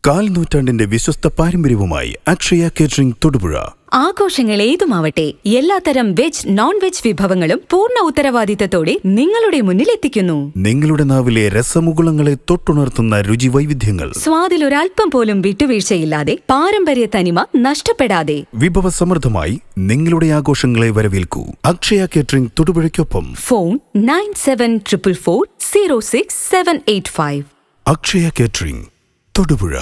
കാൽ നൂറ്റാണ്ടിന്റെ വിശ്വസ്ത പാരമ്പര്യവുമായി അക്ഷയ കേറ്ററിംഗ് തൊടുപുഴ. ആഘോഷങ്ങൾ ഏതുമാവട്ടെ, എല്ലാത്തരം വെജ് നോൺ വെജ് വിഭവങ്ങളും പൂർണ്ണ ഉത്തരവാദിത്തത്തോടെ നിങ്ങളുടെ മുന്നിൽ എത്തിക്കുന്നു. നിങ്ങളുടെ നാവിലെ രസമുകുളങ്ങളെ തൊട്ടുണർത്തുന്ന രുചി വൈവിധ്യങ്ങൾ, സ്വാദിൽ ഒരൽപ്പം പോലും വിട്ടുവീഴ്ചയില്ലാതെ, പാരമ്പര്യ തനിമ നഷ്ടപ്പെടാതെ വിഭവസമൃദ്ധമായി നിങ്ങളുടെ ആഘോഷങ്ങളെ വരവേൽക്കൂ. അക്ഷയ കേറ്ററിംഗ് തൊടുപുഴയ്ക്കൊപ്പം phone 9744406785. Akshaya catering Thodupuzha.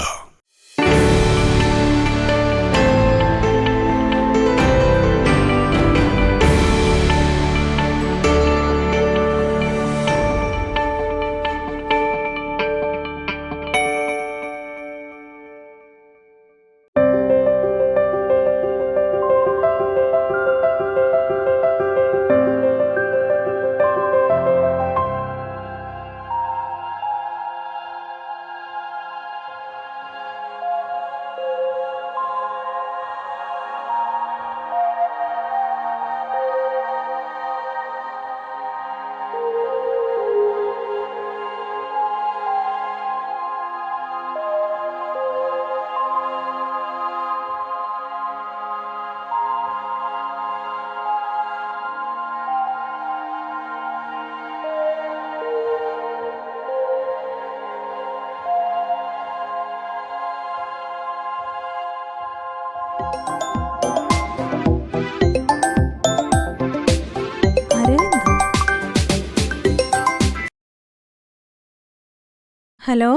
Hello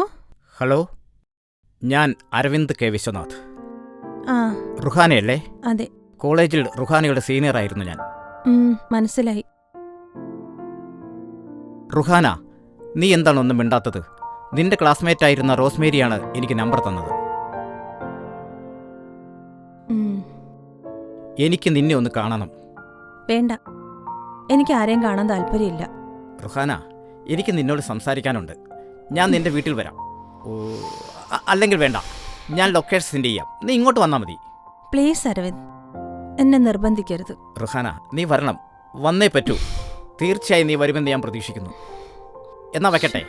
hello, ഞാൻ അരവിന്ദ് കെ വിശ്വനാഥ്. ആ റുഹാനയല്ലേ? അതെ. കോളേജിൽ റുഹാനയുടെ സീനിയറായിരുന്നു ഞാൻ. മനസ്സിലായി. റുഹാന, നീ എന്താണ് ഒന്നും മിണ്ടാത്തത്? നിന്റെ ക്ലാസ്മേറ്റായിരുന്ന റോസ്മേരിയാണ് എനിക്ക് നമ്പർ തന്നത്. എനിക്ക് നിന്നെ ഒന്ന് കാണണം. വേണ്ട, എനിക്ക് ആരെയും കാണാൻ താല്പര്യമില്ല. റുഹാന, എനിക്ക് നിന്നോട് സംസാരിക്കാനുണ്ട്. ഞാൻ നിന്റെ വീട്ടിൽ വരാം. അല്ലെങ്കിൽ വേണ്ട, ഞാൻ ലൊക്കേഷൻ സെൻഡ് ചെയ്യാം. നീ ഇങ്ങോട്ട് വന്നാൽ മതി. പ്ലീസ് അരവിന്ദ്, എന്നെ നിർബന്ധിക്കരുത്. റുഹാന, നീ വരണം, വന്നേ പറ്റൂ. തീർച്ചയായും നീ വരുമെന്ന് ഞാൻ പ്രതീക്ഷിക്കുന്നു. എന്നാ വെക്കട്ടെ.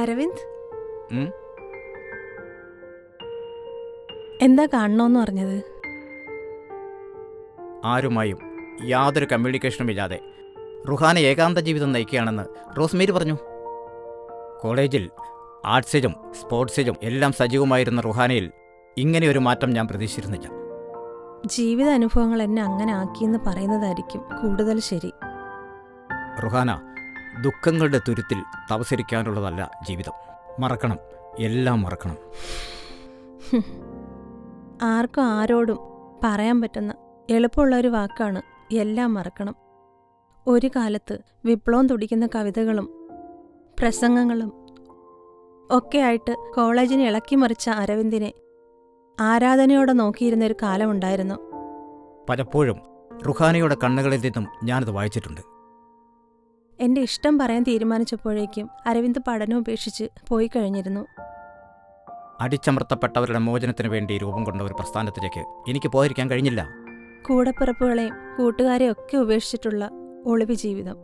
അരവിന്ദ്, എന്താ കാണണോന്ന് പറഞ്ഞത്? ആരുമായും യാതൊരു കമ്മ്യൂണിക്കേഷനും ഇല്ലാതെ റുഹാന ഏകാന്ത ജീവിതം നയിക്കുകയാണെന്ന് റോസ്മേരി പറഞ്ഞു. കോളേജിൽ ആർട്സിലും സ്പോർട്സിലും എല്ലാം സജീവമായിരുന്ന റുഹാനയിൽ ഇങ്ങനെയൊരു മാറ്റം ഞാൻ പ്രതീക്ഷിച്ചിരുന്നില്ല. ജീവിത അനുഭവങ്ങൾ എന്നെ അങ്ങനെ ആക്കിയെന്ന് പറയുന്നതായിരിക്കും കൂടുതൽ ശരി. റുഹാന, ദുഃഖങ്ങളുടെ തുരുത്തിൽ തപസരിക്കാനുള്ളതല്ല ജീവിതം. മറക്കണം, എല്ലാം മറക്കണം. ആർക്കും ആരോടും പറയാൻ പറ്റുന്ന എളുപ്പമുള്ള ഒരു വാക്കാണ് എല്ലാം മറക്കണം. ഒരു കാലത്ത് വിപ്ലവം തുടിക്കുന്ന കവിതകളും പ്രസംഗങ്ങളും ഒക്കെയായിട്ട് കോളേജിനെ ഇളക്കിമറിച്ച അരവിന്ദിനെ ആരാധനയോടെ നോക്കിയിരുന്നൊരു കാലമുണ്ടായിരുന്നു. പലപ്പോഴും റുഹാനയുടെ കണ്ണുകളിൽ നിന്നും ഞാനത് വായിച്ചിട്ടുണ്ട്. എൻ്റെ ഇഷ്ടം പറയാൻ തീരുമാനിച്ചപ്പോഴേക്കും അരവിന്ദ് പഠനം ഉപേക്ഷിച്ച് പോയി കഴിഞ്ഞിരുന്നു. അടിച്ചമർത്തപ്പെട്ടവരുടെ മോചനത്തിന് വേണ്ടി രൂപം കൊണ്ട ഒരു പ്രസ്ഥാനത്തിലേക്ക് എനിക്ക് പോയിരിക്കാൻ കഴിഞ്ഞില്ല. കൂടപ്പിറപ്പുകളെയും കൂട്ടുകാരെയും ഒക്കെ ഉപേക്ഷിച്ചിട്ടുള്ള ഒളിവ് ജീവിതം.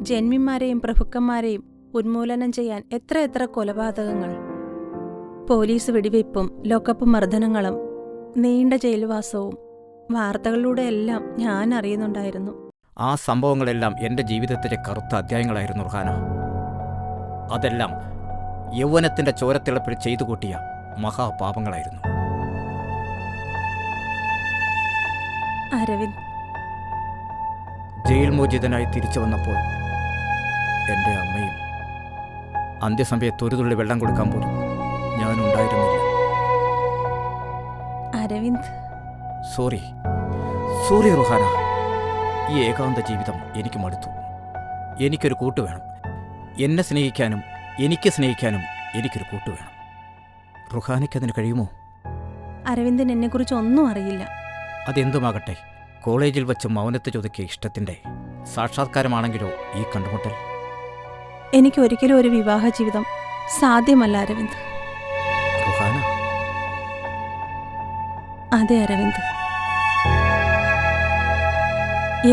ജന്മിമാരെയും പ്രഭുക്കന്മാരെയും ഉന്മൂലനം ചെയ്യാൻ എത്ര കൊലപാതകങ്ങൾ, പോലീസ് വെടിവയ്പ്പും ലോക്കപ്പ് മർദ്ദനങ്ങളും നീണ്ട ജയിൽവാസവും വാർത്തകളിലൂടെയെല്ലാം ഞാൻ അറിയുന്നുണ്ടായിരുന്നു. ആ സംഭവങ്ങളെല്ലാം എൻ്റെ ജീവിതത്തിലെ കറുത്ത അധ്യായങ്ങളായിരുന്നു റുഹാന. അതെല്ലാം യൗവനത്തിൻ്റെ ചോരത്തിളപ്പിൽ ചെയ്തു കൂട്ടിയ മഹാപാപങ്ങളായിരുന്നു. അരവിന്ദ്, ജയിൽ മോചിതനായി തിരിച്ചു വന്നപ്പോൾ എൻ്റെ അമ്മയും അന്ത്യസമയത്ത് ഒരു തുള്ളി വെള്ളം കൊടുക്കാൻ പോലും ഞാനുണ്ടായിരുന്നില്ല. അരവിന്ദ്, സോറി റുഹാന. ഈ ഏകാന്ത ജീവിതം എനിക്ക് മടുത്തു. എനിക്കൊരു കൂട്ട് വേണം. എന്നെ സ്നേഹിക്കാനും എനിക്ക് സ്നേഹിക്കാനും എനിക്കൊരു കൂട്ട് വേണം. റുഹാനയ്ക്കതിന് കഴിയുമോ? അരവിന്ദൻ എന്നെക്കുറിച്ച് ഒന്നും അറിയില്ല. അതെന്തുമാകട്ടെ, കോളേജിൽ വച്ച് മൗനത്തെ ചൊതുക്കിയ ഇഷ്ടത്തിൻ്റെ സാക്ഷാത്കാരമാണെങ്കിലോ ഈ കണ്ടുമുട്ടൽ. എനിക്ക് ഒരിക്കലും ഒരു വിവാഹ ജീവിതം സാധ്യമല്ല അരവിന്ദ്. റുഹാന, അതെ അരവിന്ദ്,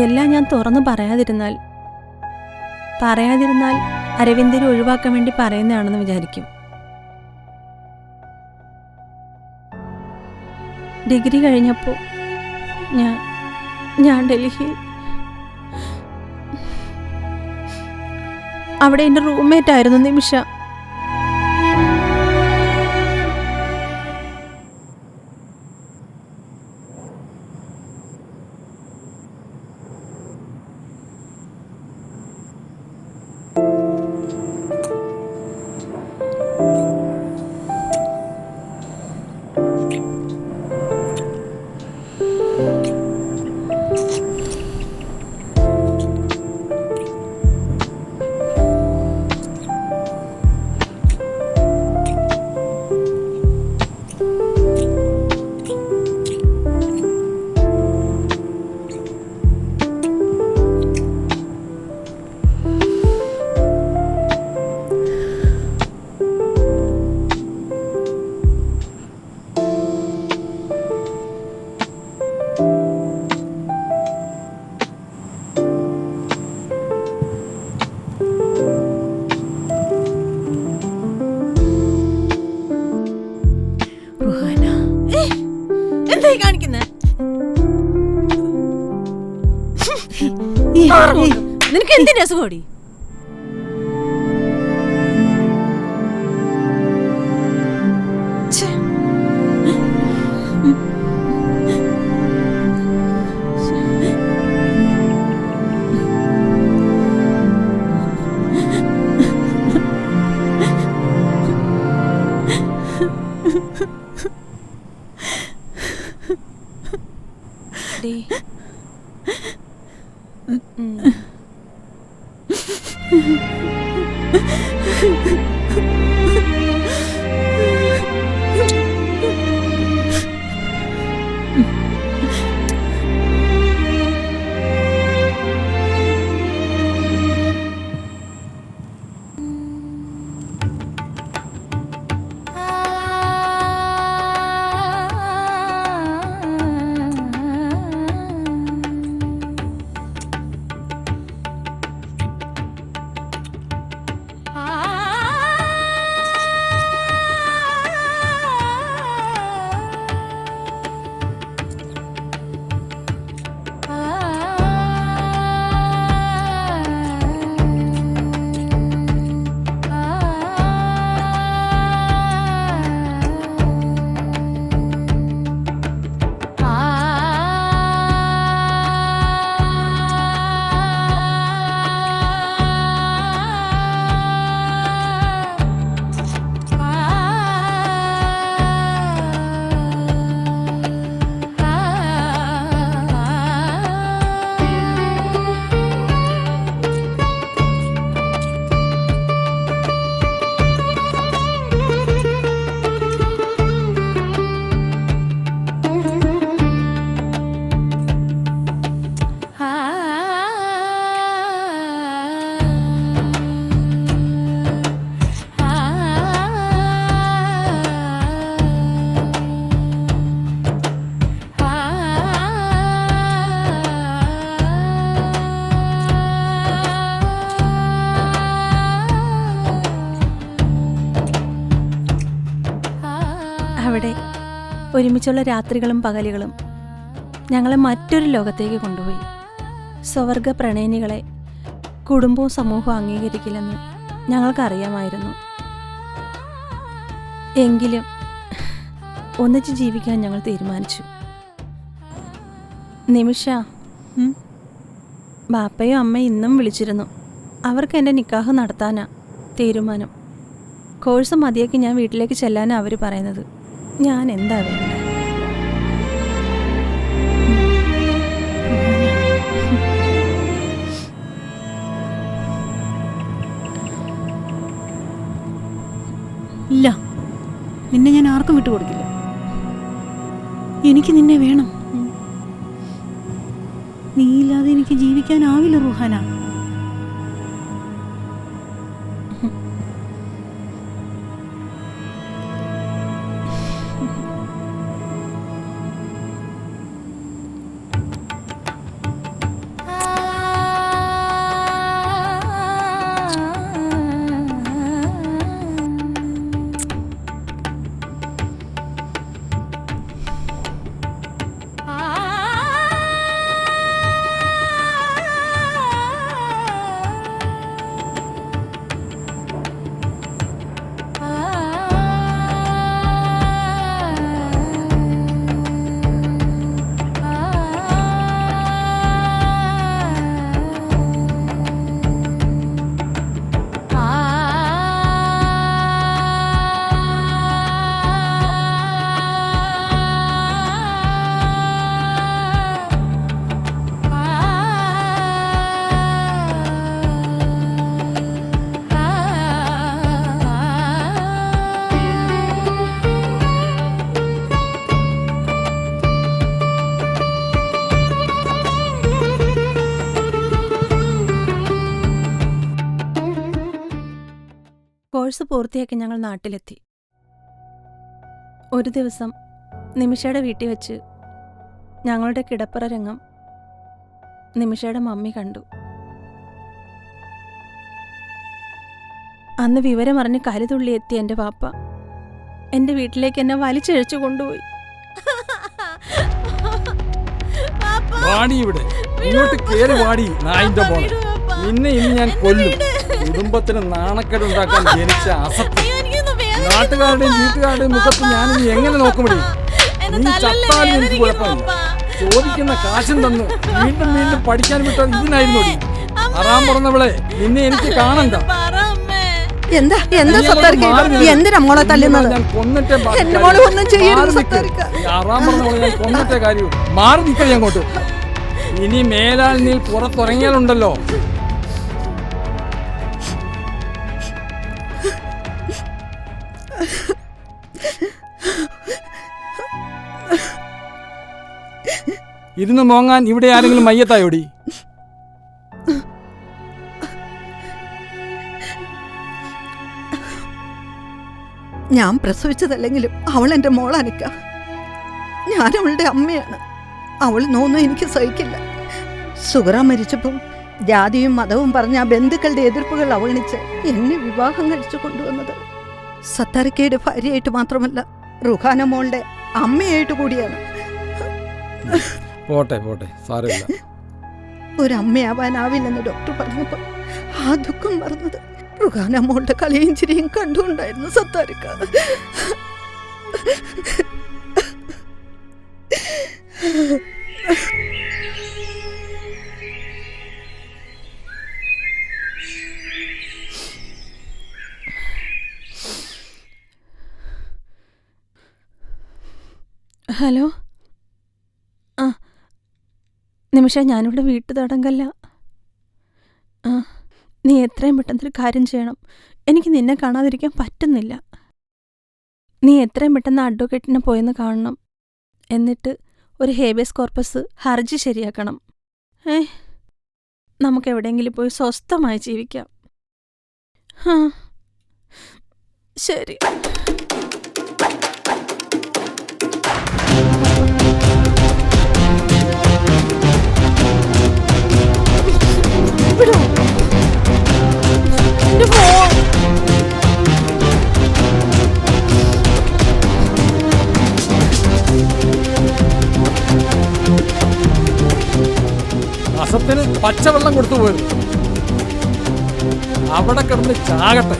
എല്ലാം ഞാൻ തുറന്നു പറയാതിരുന്നാൽ അരവിന്ദിനെ ഒഴിവാക്കാൻ വേണ്ടി പറയുന്നതാണെന്ന് വിചാരിക്കും. ഡിഗ്രി കഴിഞ്ഞപ്പോൾ ഞാൻ ഡൽഹിയിൽ അവിടെ എൻ്റെ റൂംമേറ്റ് ആയിരുന്നു നിമിഷ. നിനക്ക് എന്തിന്റെ അസുഖോടി? അവിടെ ഒരുമിച്ചുള്ള രാത്രികളും പകലുകളും ഞങ്ങളെ മറ്റൊരു ലോകത്തേക്ക് കൊണ്ടുപോയി. സ്വർഗ പ്രണയിനികളെ കുടുംബവും സമൂഹവും അംഗീകരിക്കില്ലെന്ന് ഞങ്ങൾക്കറിയാമായിരുന്നു. എങ്കിലും ഒന്നിച്ച് ജീവിക്കാൻ ഞങ്ങൾ തീരുമാനിച്ചു. നിമിഷ, ബാപ്പയും അമ്മയും ഇന്നും വിളിച്ചിരുന്നു. അവർക്ക് എൻ്റെ നിക്കാഹ് നടത്താനാ തീരുമാനം. കോഴ്സ് മതിയാക്കി ഞാൻ വീട്ടിലേക്ക് ചെല്ലാനാണ് അവർ പറയുന്നത്. ഞാൻ എന്താ വേണ്ടത്? ഇല്ല, നിന്നെ ഞാൻ ആർക്കും വിട്ടുകൊടുക്കില്ല. എനിക്ക് നിന്നെ വേണം. നീയില്ലാതെ എനിക്ക് ജീവിക്കാനാവില്ല റുഹാന. കോഴ്സ് പൂർത്തിയാക്കി ഞങ്ങൾ നാട്ടിലെത്തി. ഒരു ദിവസം നിമിഷയുടെ വീട്ടിൽ വെച്ച് ഞങ്ങളുടെ കിടപ്പറ രംഗം നിമിഷയുടെ മമ്മി കണ്ടു. അന്ന് വിവരമറിഞ്ഞ് കരുതുള്ളി എത്തി എൻ്റെ വാപ്പ എൻ്റെ വീട്ടിലേക്ക് എന്നെ വലിച്ചിഴച്ചു കൊണ്ടുപോയി. വാടി ഇവിടെ, ഇങ്ങോട്ട് കേറി വാടി നായിന്റെ മോനെ. നിന്നെ ഇന്ന് ഞാൻ കൊല്ലും. കുടുംബത്തിന് നാണക്കേടുണ്ടാക്കാൻ ജനിച്ച അസത്യം. നാട്ടുകാരുടെയും വീട്ടുകാരുടെയും മുഖത്ത് ഞാനിനി എങ്ങനെ നോക്കുമടി? നീ ചത്താലും എനിക്ക് കുഴപ്പമില്ല. ചോദിക്കുന്ന കാശും തന്നു വീണ്ടും വീണ്ടും പഠിക്കാൻ വിട്ടത് ഇതിനായിരുന്നോടി. അറാൻ പറഞ്ഞവളെ, നിന്നെ എനിക്ക് കാണണ്ട. എന്താ എന്തിനാ മോളെ തല്ലുന്നത്? ഞാൻ കൊന്നിട്ടേ അറാൻ പറഞ്ഞവളെ ഞാൻ കൊന്നിട്ടേ കാര്യവും. മാറി നിൽക്കണേ അങ്ങോട്ട്. ഇനി മേലാൽ നീ പുറത്തിറങ്ങിയാലുണ്ടല്ലോ. ഇരുന്ന് മോങ്ങാൻ ഇവിടെ ആരെങ്കിലും മയ്യത്തായോടി? ഞാൻ പ്രസവിച്ചതല്ലെങ്കിലും അവൾ എൻ്റെ മോളാനിക്ക. ഞാൻ അവളുടെ അമ്മയാണ്. അവൾ നോന്നും എനിക്ക് സഹിക്കില്ല. സുഹറ മരിച്ചപ്പോൾ ജാതിയും മതവും പറഞ്ഞ ആ ബന്ധുക്കളുടെ എതിർപ്പുകൾ അവഗണിച്ച് എന്നെ വിവാഹം കഴിച്ചു കൊണ്ടുവന്നത് സത്താറിക്കയുടെ ഭാര്യയായിട്ട് മാത്രമല്ല, റുഹാന മോളുടെ അമ്മയായിട്ട് കൂടിയാണ്. പോട്ടെ പോട്ടെ, സാരമില്ല. ഒരമ്മയാവാനാവില്ലെന്ന് ഡോക്ടർ പറഞ്ഞപ്പോൾ ആ ദുഃഖം മറന്നത് റുഹാന മോളുടെ കളിയും ചിരിയും കണ്ടുകൊണ്ടായിരുന്നു സത്താറിക്ക. ഹലോ. ആ നിമിഷ, ഞാനിവിടെ വീട്ടു തടങ്കല്ല. ആ നീ എത്രയും പെട്ടെന്നൊരു കാര്യം ചെയ്യണം. എനിക്ക് നിന്നെ കാണാതിരിക്കാൻ പറ്റുന്നില്ല. നീ എത്രയും പെട്ടെന്ന് അഡ്വക്കേറ്റിനെ പോയെന്ന് കാണണം. എന്നിട്ട് ഒരു ഹേബിയസ് കോർപ്പസ് ഹർജി ശരിയാക്കണം. നമുക്ക് എവിടെയെങ്കിലും പോയി സ്വസ്ഥമായി ജീവിക്കാം. ആ ശരി. അസത്തിന് പച്ചവെള്ളം കൊടുത്തു പോയത്. അവിടെ കിടന്ന് ചാകട്ടെ.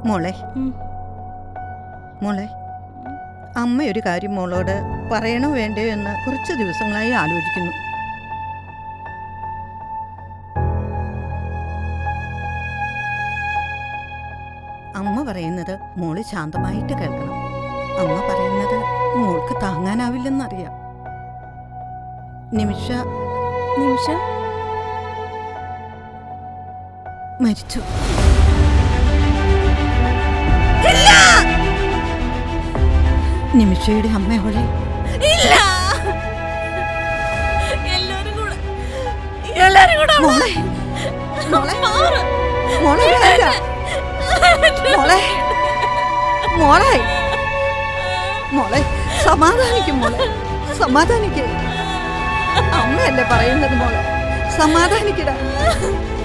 മോളെ മോളെ, അമ്മയൊരു കാര്യം മോളോട് പറയണോ വേണ്ടയോ എന്ന് കുറച്ച് ദിവസങ്ങളായി ആലോചിക്കുന്നു. അമ്മ പറയുന്നത് മോള് ശാന്തമായിട്ട് കേൾക്കണം. അമ്മ പറയുന്നത് മോൾക്ക് താങ്ങാനാവില്ലെന്നറിയാം. നിമിഷ നിമിഷ മരിച്ചു. നിമിഷയുടെ അമ്മ അവളെ മോളെ മോളെ മോളെ വേണ്ട. മോളെ മോളെ മോളെ സമാധാനിക്കും മോളെ, സമാധാനിക്കേ. അമ്മയല്ലേ പറയുന്നത് മോളെ, സമാധാനിക്കട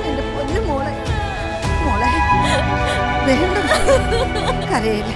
എന്റെ പൊന്നു മോളെ. മോളെ വേണ്ട, കരയില്ലേ.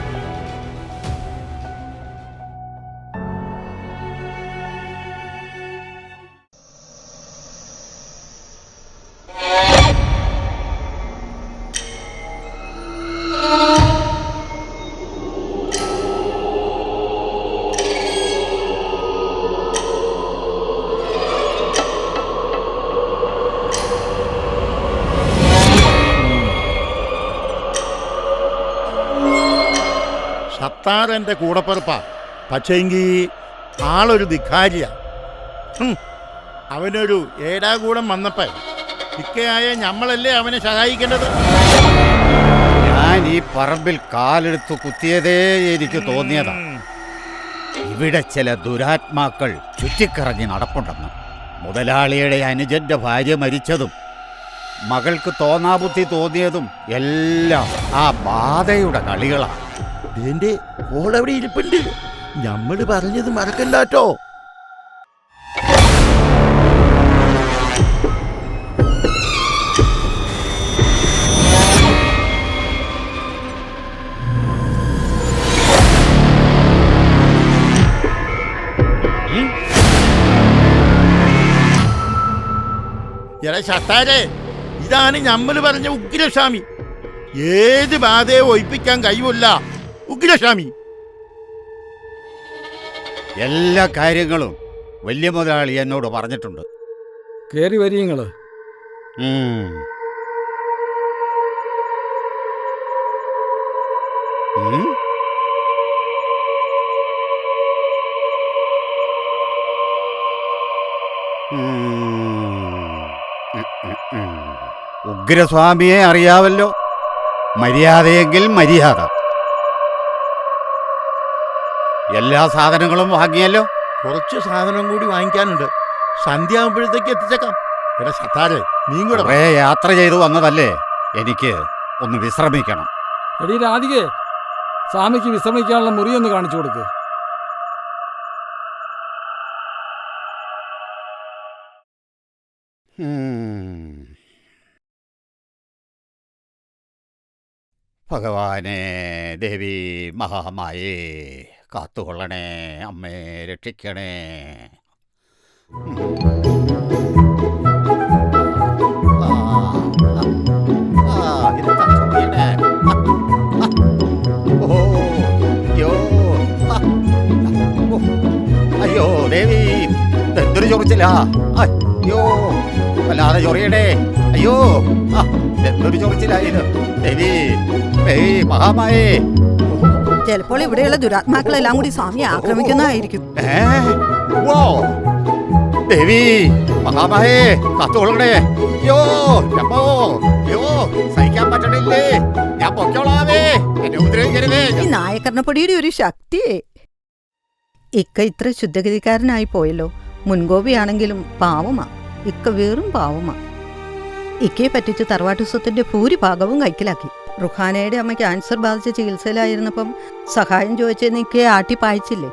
സത്താർ എൻ്റെ കൂടപ്പിറപ്പാ, പക്ഷേങ്കി ആളൊരു ധിക്കാരിയ. അവനൊരു ഏടാകൂടം വന്നപ്പോ ഇക്കയായ ഞമ്മളല്ലേ അവനെ സഹായിക്കേണ്ടത്. ഞാൻ ഈ പറമ്പിൽ കാലെടുത്ത് കുത്തിയതേ എനിക്ക് തോന്നിയതാ. ഇവിടെ ചില ദുരാത്മാക്കൾ ചുറ്റിക്കറങ്ങി നടപ്പുണ്ടെന്ന്. മുതലാളിയുടെ അനുജന്റെ ഭാര്യ മരിച്ചതും മകൾക്ക് തോന്നാബുദ്ധി തോന്നിയതും എല്ലാം ആ ബാധയുടെ കളികളാണ്. എന്റെ ഓളെവിടെ ഇരിപ്പുണ്ട്, ഞമ്മള് പറഞ്ഞത് മറക്കണ്ടാട്ടോ. എടാ സത്താരെ, ഇതാണ് ഞമ്മള് പറഞ്ഞ ഉഗ്രസ്വാമി. ഏത് ബാധയെ ഒഴിപ്പിക്കാൻ കഴിവില്ല ഉഗ്രസ്വാമി. എല്ലാ കാര്യങ്ങളും വലിയ മുതലാളി എന്നോട് പറഞ്ഞിട്ടുണ്ട്. കയറി വരീങ്ങള്. ഉം. ഉം? ഉഗ്രസ്വാമിയെ അറിയാവല്ലോ. മര്യാദയെങ്കിൽ മര്യാദ. എല്ലാ സാധനങ്ങളും വാങ്ങിയല്ലോ. കുറച്ച് സാധനം കൂടി വാങ്ങിക്കാനുണ്ട്, സന്ധ്യ ആകുമ്പോഴത്തേക്ക് എത്തിച്ചേക്കാം. എടാ സത്താരെ, നീ കൂടെ കുറേ യാത്ര ചെയ്തു വന്നതല്ലേ, എനിക്ക് ഒന്ന് വിശ്രമിക്കണം. എടീ രാധികേ, സ്വാമിക്ക് വിശ്രമിക്കാനുള്ള മുറി ഒന്ന് കാണിച്ചു കൊടുക്ക്. ഭഗവാനെ, ദേവി മഹാമായേ, കാത്തുകൊള്ളണേ, അമ്മേ രക്ഷിക്കണേ. അയ്യോ ദേവി, എന്തൊരു ചൊറിച്ചില്ല. അയ്യോ വല്ലാതെ ചൊറിയണേ. അയ്യോ എന്തൊരു ചൊറിച്ചിലായത്. ദേവി, മഹാമായേ. ചിലപ്പോൾ ഇവിടെയുള്ള ദുരാത്മാക്കളെല്ലാം കൂടി സ്വാമിയെ ആക്രമിക്കുന്നതായിരിക്കും. ദേവി മഹാമായേ, കാത്തുകൊള്ളണേ. അയ്യോ അപ്പോ, അയ്യോ സഹിക്കാൻ പറ്റണില്ലേ. ഞാൻ പൊക്കോളാവേ, എന്നെ ഉപദ്രവിക്കരുതേ. ഈ നായകർണപ്പൊടിയുടെ ഒരു ശക്തിയെ. ഇക്ക ഇത്ര ശുദ്ധഗതിക്കാരനായി പോയല്ലോ. മുൻകോപിയാണെങ്കിലും പാവമാ. ഇക്ക വെറും പാവമാ. ഇക്കയെ പറ്റിച്ച് തറവാട്ടു സ്വത്തിന്റെ ഭൂരിഭാഗവും കൈക്കലാക്കി. റുഹാനയുടെ അമ്മ ക്യാൻസർ ബാധിച്ച് ചികിത്സയിലായിരുന്നപ്പം സഹായം ചോദിച്ചെന്ന് ഇക്കയെ ആട്ടി പായിച്ചില്ലേ.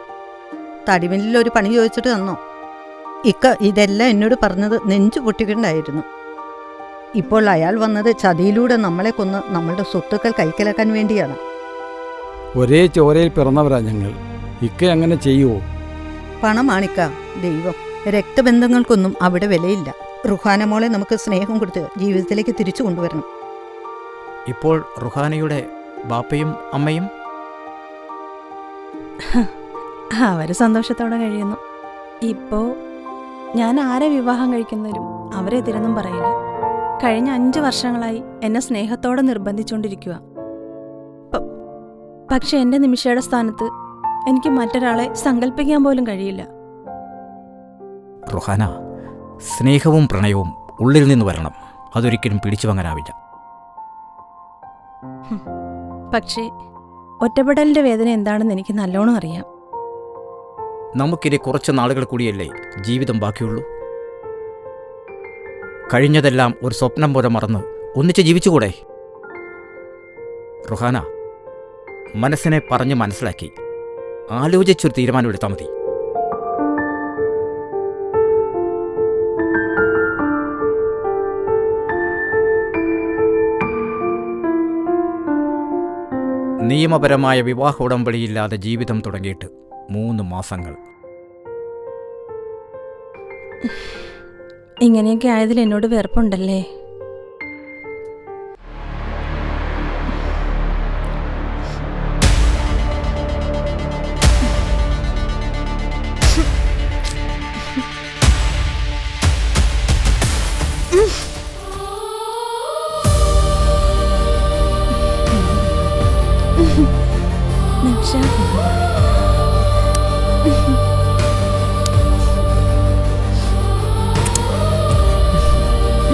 തടിമില്ലിൽ ഒരു പണി ചോദിച്ചിട്ട് തന്നോ. ഇക്ക ഇതെല്ലാം എന്നോട് പറഞ്ഞത് നെഞ്ചു പൊട്ടിക്കണ്ടായിരുന്നു. ഇപ്പോൾ അയാൾ വന്നത് ചതിയിലൂടെ നമ്മളെ കൊന്ന് നമ്മളുടെ സ്വത്തുക്കൾ കൈക്കലാക്കാൻ വേണ്ടിയാണ്. ഒരേ ചോരയിൽ പിറന്നവരാ ഞങ്ങൾ. ഇക്ക അങ്ങനെ ചെയ്യുവോ? പണമാണിക്ക ദൈവം. രക്തബന്ധങ്ങൾക്കൊന്നും അവിടെ വിലയില്ല. റുഹാന മോളെ നമുക്ക് സ്നേഹം കൊടുത്ത് ജീവിതത്തിലേക്ക് തിരിച്ചു കൊണ്ടുവരണം. ഇപ്പോൾ റുഹാനയുടെ ബാപ്പയും അമ്മയും അവര് സന്തോഷത്തോടെ കഴിയുന്നു. ഇപ്പോ ഞാൻ ആരെ വിവാഹം കഴിക്കുന്നവരും അവരെതിരൊന്നും പറയില്ല. കഴിഞ്ഞ 5 വർഷങ്ങളായി എന്നെ സ്നേഹത്തോടെ നിർബന്ധിച്ചുകൊണ്ടിരിക്കുക. പക്ഷെ എൻ്റെ നിമിഷയുടെ സ്ഥാനത്ത് എനിക്ക് മറ്റൊരാളെ സങ്കല്പിക്കാൻ പോലും കഴിയില്ല. റുഹാന, സ്നേഹവും പ്രണയവും ഉള്ളിൽ നിന്ന് വരണം. അതൊരിക്കലും പിടിച്ചു വാങ്ങാനാവില്ല. പക്ഷേ ഒറ്റപ്പെടലിൻ്റെ വേദന എന്താണെന്ന് എനിക്ക് നല്ലോണം അറിയാം. നമുക്കിനി കുറച്ച് നാളുകൾ കൂടിയല്ലേ ജീവിതം ബാക്കിയുള്ളൂ. കഴിഞ്ഞതെല്ലാം ഒരു സ്വപ്നം പോലെ മറന്ന് ഒന്നിച്ച് ജീവിച്ചുകൂടെ? റുഹാന, മനസ്സിനെ പറഞ്ഞ് മനസ്സിലാക്കി ആലോചിച്ചൊരു തീരുമാനമെടുത്താൽ മതി. നിയമപരമായ വിവാഹ ഉടമ്പടിയില്ലാതെ ജീവിതം തുടങ്ങിയിട്ട് 3 മാസങ്ങൾ. ഇങ്ങനെയൊക്കെ ആയതിൽ എന്നോട് വെറുപ്പുണ്ടല്ലേ? നിമിഷ,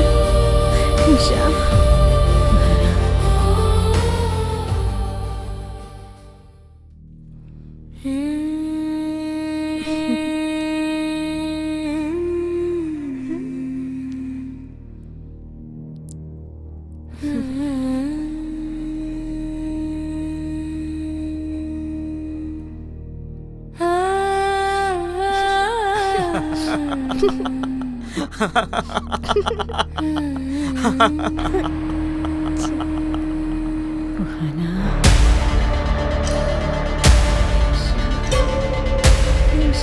നിമിഷ.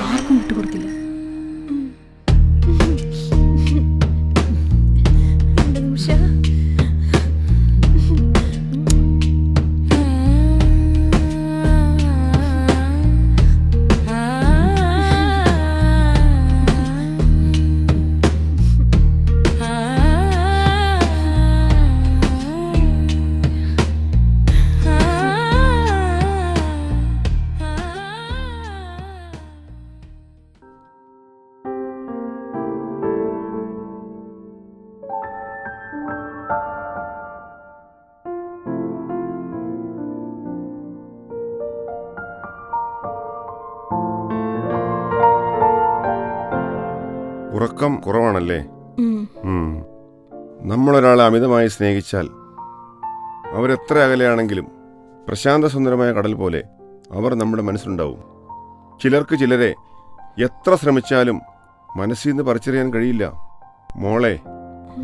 ആർക്കും വിട്ടുകൊടുക്കില്ല. നിമിഷ, ഉറക്കം കുറവാണല്ലേ? നമ്മളൊരാളെ അമിതമായി സ്നേഹിച്ചാൽ അവരെത്ര അകലെയാണെങ്കിലും പ്രശാന്തസുന്ദരമായ കടൽ പോലെ അവർ നമ്മുടെ മനസ്സിലുണ്ടാവും. ചിലർക്ക് ചിലരെ എത്ര ശ്രമിച്ചാലും മനസ്സിൽ നിന്ന് പറിച്ചറിയാൻ കഴിയില്ല. മോളെ,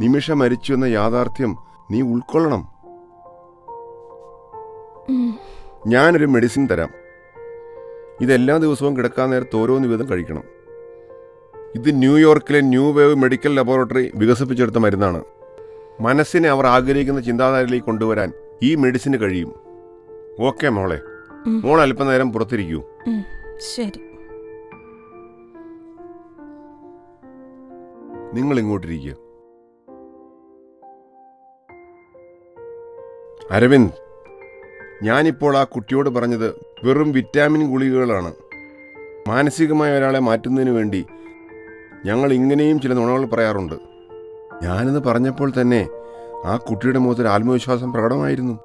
നിമിഷ മരിച്ചു എന്ന യാഥാർത്ഥ്യം നീ ഉൾക്കൊള്ളണം. ഞാനൊരു മെഡിസിൻ തരാം. ഇതെല്ലാ ദിവസവും കിടക്കാൻ നേരത്ത് ഓരോന്ന് വീതം കഴിക്കണം. ഇത് ന്യൂയോർക്കിലെ ന്യൂ വേവ് മെഡിക്കൽ ലബോറട്ടറി വികസിപ്പിച്ചെടുത്ത മരുന്നാണ്. മനസ്സിനെ അവർ ആഗ്രഹിക്കുന്ന ചിന്താധാരയിലേക്ക് കൊണ്ടുവരാൻ ഈ മെഡിസിന് കഴിയും. ഓക്കെ മോളെ, മോൾ അല്പനേരം പുറത്തിരിക്കൂ. ശരി. നിങ്ങൾ ഇങ്ങോട്ടിരിക്കുക. അരവിന്ദ്, ഞാനിപ്പോൾ ആ കുട്ടിയോട് പറഞ്ഞത് വെറും വിറ്റാമിൻ ഗുളികകളാണ്. മാനസികമായ ഒരാളെ മാറ്റുന്നതിന് വേണ്ടി ഞങ്ങൾ ഇങ്ങനെയും ചില നുണകൾ പറയാറുണ്ട്. ഞാനെന്ന് പറഞ്ഞപ്പോൾ തന്നെ ആ കുട്ടിയുടെ മുഖത്തൊരു ആത്മവിശ്വാസം പ്രകടമായിരുന്നു.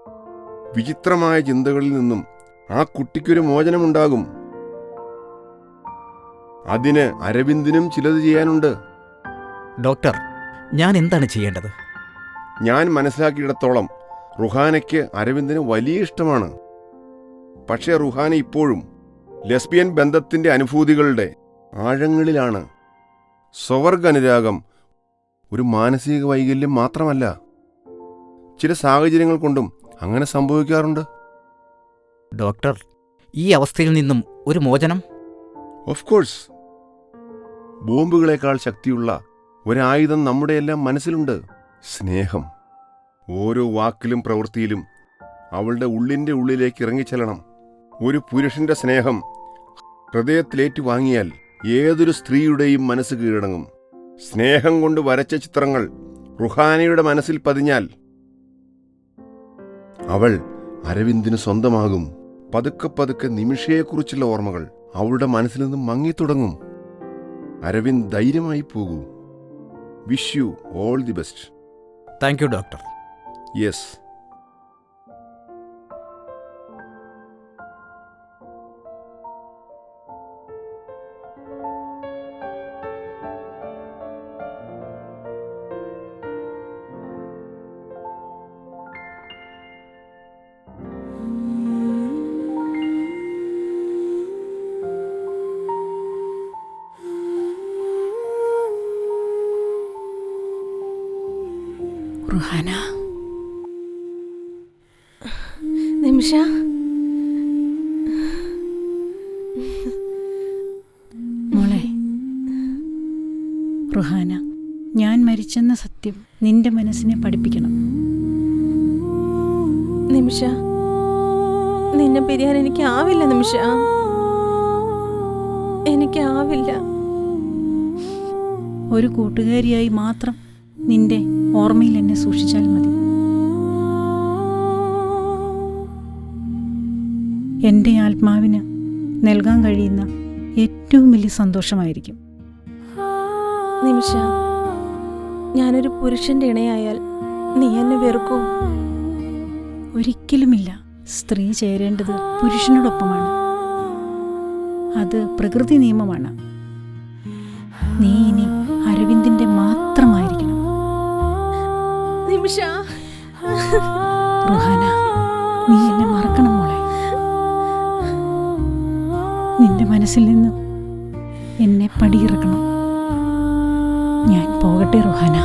വിചിത്രമായ ചിന്തകളിൽ നിന്നും ആ കുട്ടിക്കൊരു മോചനമുണ്ടാകും. അതിന് അരവിന്ദിനും ചിലത് ചെയ്യാനുണ്ട്. ഡോക്ടർ, ഞാൻ എന്താണ് ചെയ്യേണ്ടത്? ഞാൻ മനസ്സിലാക്കിയിടത്തോളം റുഹാനയ്ക്ക് അരവിന്ദിന് വലിയ ഇഷ്ടമാണ്. പക്ഷേ റുഹാന ഇപ്പോഴും ലെസ്ബിയൻ ബന്ധത്തിന്റെ അനുഭൂതികളുടെ ആഴങ്ങളിലാണ്. സ്വവർഗ അനുരാഗം ഒരു മാനസിക വൈകല്യം മാത്രമല്ല. ചില സാഹചര്യങ്ങൾ കൊണ്ടും അങ്ങനെ സംഭവിക്കാറുണ്ട്. ഡോക്ടർ, ഈ അവസ്ഥയിൽ നിന്നും ഒരു മോചനം? Of course. ബോംബുകളേക്കാൾ ശക്തിയുള്ള ഒരായുധം നമ്മുടെയെല്ലാം മനസ്സിലുണ്ട്: സ്നേഹം. ഓരോ വാക്കിലും പ്രവൃത്തിയിലും അവളുടെ ഉള്ളിൻ്റെ ഉള്ളിലേക്ക് ഇറങ്ങിച്ചെല്ലണം. ഒരു പുരുഷന്റെ സ്നേഹം ഹൃദയത്തിലേറ്റു വാങ്ങിയാൽ ഏതൊരു സ്ത്രീയുടെയും മനസ്സ് കീഴടങ്ങും. സ്നേഹം കൊണ്ട് വരച്ച ചിത്രങ്ങൾ റുഹാനയുടെ മനസ്സിൽ പതിഞ്ഞാൽ അവൾ അരവിന്ദിന് സ്വന്തമാകും. പതുക്കെ പതുക്കെ നിമിഷയെക്കുറിച്ചുള്ള ഓർമ്മകൾ അവളുടെ മനസ്സിൽ നിന്ന് മങ്ങിത്തുടങ്ങും. അരവിന്ദ് ധൈര്യമായി പോകൂ. Wish you all the best. Thank you doctor. Yes. Ruhana. Nimisha, മോളെ റുഹാന, ഞാൻ മരിച്ചെന്ന സത്യം നിന്റെ മനസ്സിനെ പഠിപ്പിക്കണം. നിമിഷ, നിന്നെ പിരിയാൻ എനിക്കാവില്ല നിമിഷ, എനിക്കാവില്ല. ഒരു കൂട്ടുകാരിയായി മാത്രം നിന്റെ ഓർമ്മയിൽ എന്നെ സൂക്ഷിച്ചാൽ മതി. എൻ്റെ ആത്മാവിന് നൽകാൻ കഴിയുന്ന ഏറ്റവും വലിയ സന്തോഷമായിരിക്കും. നിമിഷ, ഞാനൊരു പുരുഷന്റെ ഇണയായാൽ നീ എന്നെ വെറുക്കൂ? ഒരിക്കലുമില്ല. സ്ത്രീ ചേരേണ്ടത് പുരുഷനോടൊപ്പമാണ്. അത് പ്രകൃതി നിയമമാണ്. നീ ഇനി അരവിന്ദിന്റെ മാത്രമായിരിക്കണം. നിമിഷ, റുഹാന, നീ എന്നെ മറക്കണം മോളെ. നിന്റെ മനസ്സിൽ നിന്നും എന്നെ പടിയിറക്കണം. ഞാൻ പോകട്ടെ റുഹാന.